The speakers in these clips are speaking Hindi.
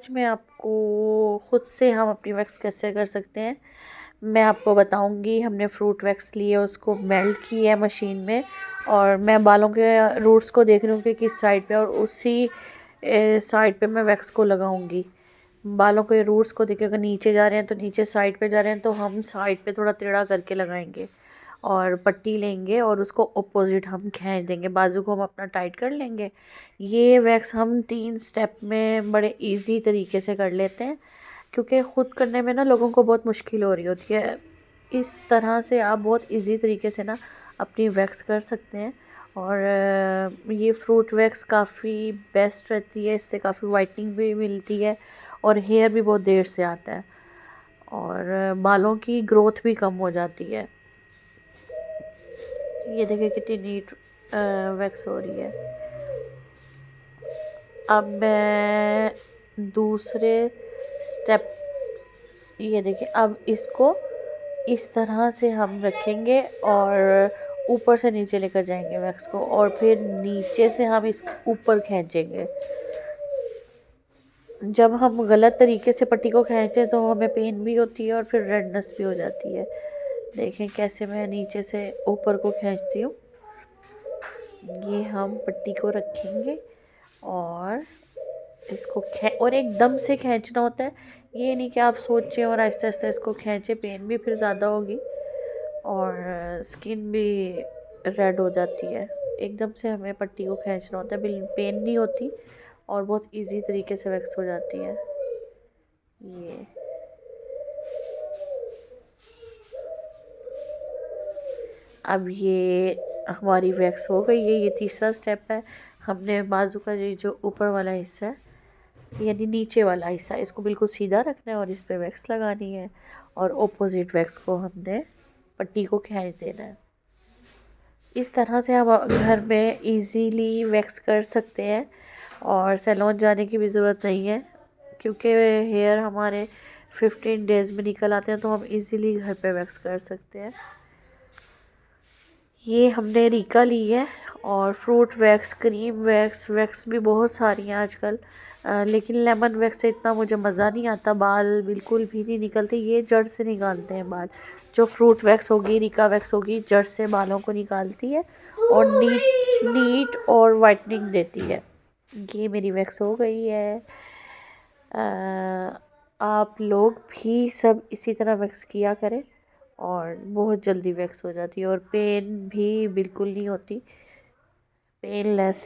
आज मैं आपको खुद से हम अपनी वैक्स कैसे कर सकते हैं मैं आपको बताऊंगी। हमने फ्रूट वैक्स लिए, उसको मेल्ट किया है मशीन में, और मैं बालों के रूट्स को देख रही हूँ कि किस साइड पे, और उसी साइड पे मैं वैक्स को लगाऊंगी। बालों के रूट्स को देखिए, अगर नीचे जा रहे हैं तो नीचे साइड पे जा रहे हैं तो हम साइड पे थोड़ा टेढ़ा करके लगाएंगे, और पट्टी लेंगे और उसको अपोजिट हम खींच देंगे, बाजू को हम अपना टाइट कर लेंगे। ये वैक्स हम 3 स्टेप में बड़े इजी तरीके से कर लेते हैं, क्योंकि ख़ुद करने में ना लोगों को बहुत मुश्किल हो रही होती है। इस तरह से आप बहुत इजी तरीके से ना अपनी वैक्स कर सकते हैं। और ये फ्रूट वैक्स काफ़ी बेस्ट रहती है, इससे काफ़ी वाइटनिंग भी मिलती है, और हेयर भी बहुत देर से आता है, और बालों की ग्रोथ भी कम हो जाती है। ये देखिए कितनी नीट वैक्स हो रही है। अब मैं दूसरे स्टेप, ये देखिए, अब इसको इस तरह से हम रखेंगे और ऊपर से नीचे लेकर जाएंगे वैक्स को, और फिर नीचे से हम इस ऊपर खींचेंगे। जब हम गलत तरीके से पट्टी को खींचते तो हमें पेन भी होती है और फिर रेडनेस भी हो जाती है। देखें कैसे मैं नीचे से ऊपर को खींचती हूँ। ये हम पट्टी को रखेंगे और इसको और एकदम से खींचना होता है। ये नहीं कि आप सोचें और आहिस्ते आहिस्ते इसको खींचें, पेन भी फिर ज़्यादा होगी और स्किन भी रेड हो जाती है। एकदम से हमें पट्टी को खींचना होता है, बिल्कुल पेन नहीं होती और बहुत इजी तरीके से वैक्स हो जाती है। ये अब ये हमारी वैक्स हो गई है। ये तीसरा स्टेप है। हमने बाजू का ये जो ऊपर वाला हिस्सा है, यानी नीचे वाला हिस्सा, इसको बिल्कुल सीधा रखना है और इस पे वैक्स लगानी है, और ऑपोजिट वैक्स को हमने पट्टी को खींच देना है। इस तरह से हम घर में इजीली वैक्स कर सकते हैं, और सैलून जाने की भी ज़रूरत नहीं है, क्योंकि हेयर हमारे 15 डेज़ में निकल आते हैं, तो हम इजीली घर पे वैक्स कर सकते हैं। ये हमने रीका ली है, और fruit wax, cream wax, wax भी बहुत सारी हैं आजकल, लेकिन लेमन वैक्स से इतना मुझे मज़ा नहीं आता, बाल बिल्कुल भी नहीं निकलते। ये जड़ से निकालते हैं बाल। जो फ्रूट वैक्स होगी, रीका वैक्स होगी, जड़ से बालों को निकालती है और नीट और वाइटनिंग देती है। ये मेरी वैक्स हो गई है। आप लोग भी सब इसी तरह वैक्स किया करें, और बहुत जल्दी वैक्स हो जाती है, और पेन भी बिल्कुल नहीं होती, पेनलेस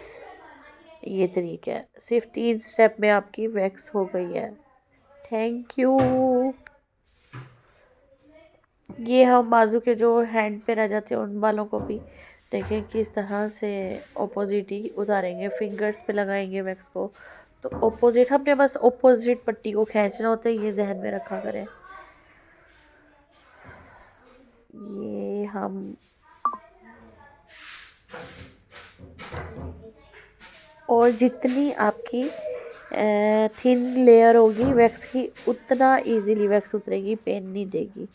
ये तरीका है। सिर्फ 3 स्टेप में आपकी वैक्स हो गई है। Thank you. ये हम बाजू के जो हैंड पे रह जाते हैं उन बालों को भी देखें किस तरह से ऑपोजिट ही उतारेंगे, फिंगर्स पे लगाएंगे वैक्स को, तो ऑपोजिट, हमने बस ऑपोजिट पट्टी को खींचना होता है, ये जहन में रखा करें। ये हम और जितनी आपकी थिन लेयर होगी वैक्स की, उतना इजीली वैक्स उतरेगी, पेन नहीं देगी।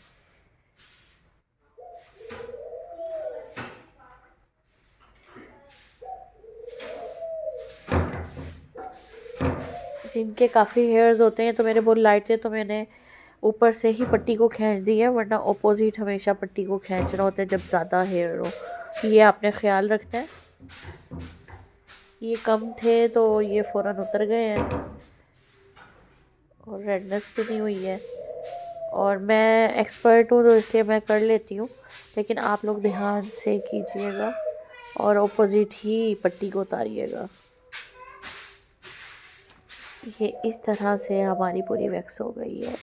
जिनके काफ़ी हेयर्स होते हैं तो मेरे बहुत लाइट थे, तो मैंने ऊपर से ही पट्टी को खींच दी है, वरना ऑपोजिट हमेशा पट्टी को खींचना होता है जब ज़्यादा हेयर हो। ये आपने ख्याल रखना है। ये कम थे तो ये फ़ौरन उतर गए हैं, और रेडनेस भी नहीं हुई है, और मैं एक्सपर्ट हूँ तो इसलिए मैं कर लेती हूँ, लेकिन आप लोग ध्यान से कीजिएगा और ऑपोजिट ही पट्टी को उतारिएगा। ये इस तरह से हमारी पूरी वैक्स हो गई है।